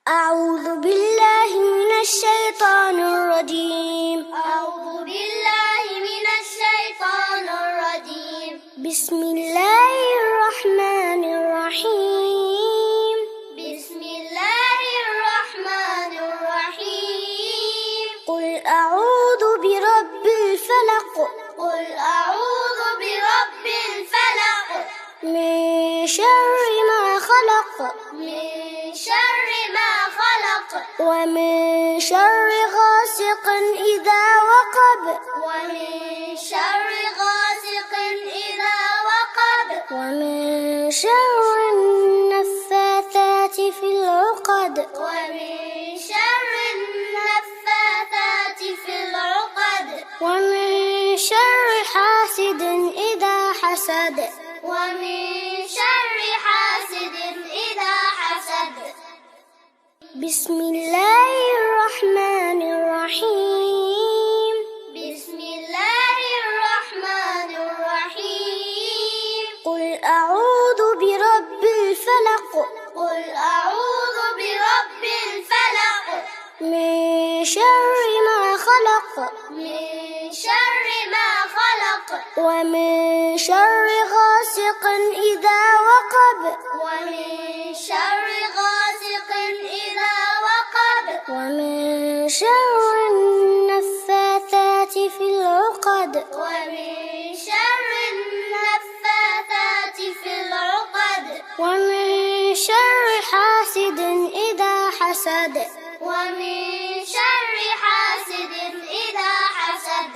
أعوذ بالله من الشيطان الرجيم. أعوذ بالله من الشيطان الرجيم. بسم الله الرحمن الرحيم. بسم الله الرحمن الرحيم. قل أعوذ برب الفلق. قل أعوذ برب الفلق. من شر ما خلق. من شر ما خلق. ومن شر غاسق إذا وقب. ومن شر غاسق إذا وقب. ومن شر النفاثات في العقد. ومن شر النفاثات في العقد. ومن شر حاسد إذا حسد. ومن شر حاسد إذا حسد. بسم الله الرحمن الرحيم. بسم الله الرحمن الرحيم. قل أعوذ برب الفلق. قل أعوذ برب الفلق. من شر ما خلق. من شر ما خلق. ومن شر غاسق إذا وقب. ومن شر غاسق إذا وقب. ومن شر النفاثات في العقد. ومن شر النفاثات في العقد. ومن شر حاسد إذا حسد. ومن شر حاسد إذا حسد.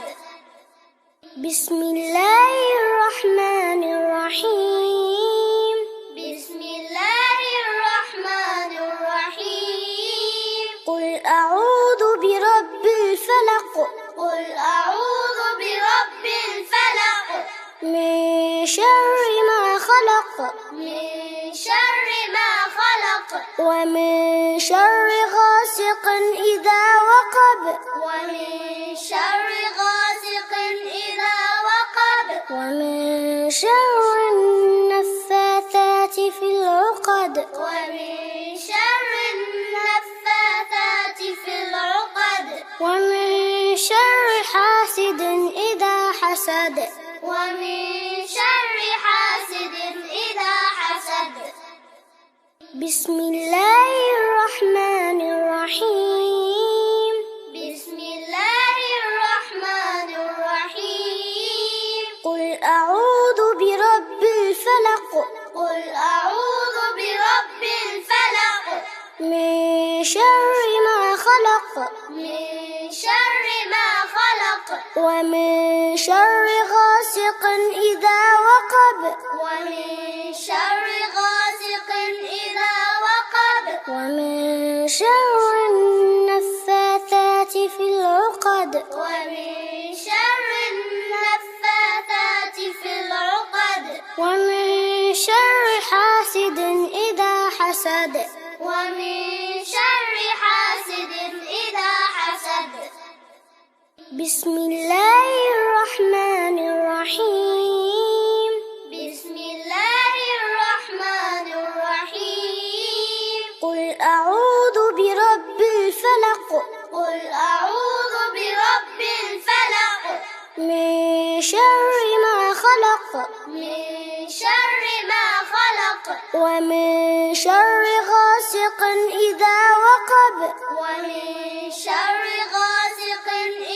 بسم الله الرحمن الرحيم. بسم الله الرحمن الرحيم. قل أعوذ برب الفلق. قل أعوذ برب الفلق. من شر ما خلق. من شر ما خلق. ومن شر غاسق إذا وقب. ومن شر غاسق إذا وقب. ومن شر النفاثات في العقد. ومن شر النفاثات في العقد. ومن شر حاسد إذا حسد. ومن شر حاسد إذا حسد. بسم الله الرحمن الرحيم. بسم الله الرحمن الرحيم. قل أعوذ برب الفلق. قل أعوذ برب الفلق. من شر ما خلق. من شر ما خلق. ومن شر غاسق إذا وقب. ومن شر غاسق إذا وقب. ومن شر النفاثات في العقد. ومن شر النفاثات في العقد. ومن شر حاسد إذا حسد. ومن شر حاسد إذا حسد. بسم الله الرحمن الرحيم. بسم الله الرحمن الرحيم. قل أعوذ برب الفلق. قل أعوذ برب الفلق. من شر ما خلق. من شر ما خلق. ومن شر غاسق إذا وقب. ومن شر غاسق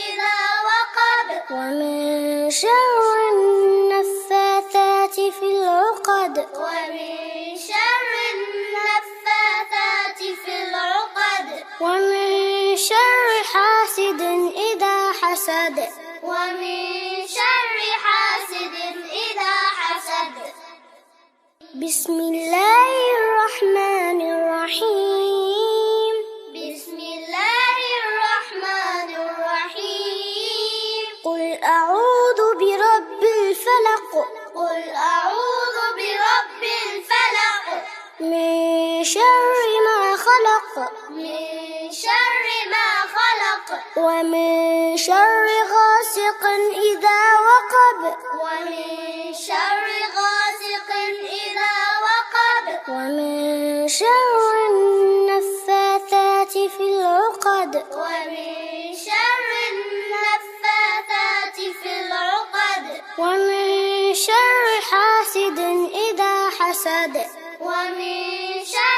إذا وقب. ومن شر النفاثات في العقد. ومن شر النفاثات في العقد. ومن شر حاسد إذا حسد. ومن شر حاسد إذا حسد. بسم الله الرحمن الرحيم. بسم الله الرحمن الرحيم. قل أعوذ برب الفلق. قل أعوذ برب الفلق. من شر ما خلق. من شر ما خلق. ومن شر غاسق إذا وقب. ومن شر غاسق إذا وقب. ومن شر النفاثات شر حاسد إذا حسد ومن شر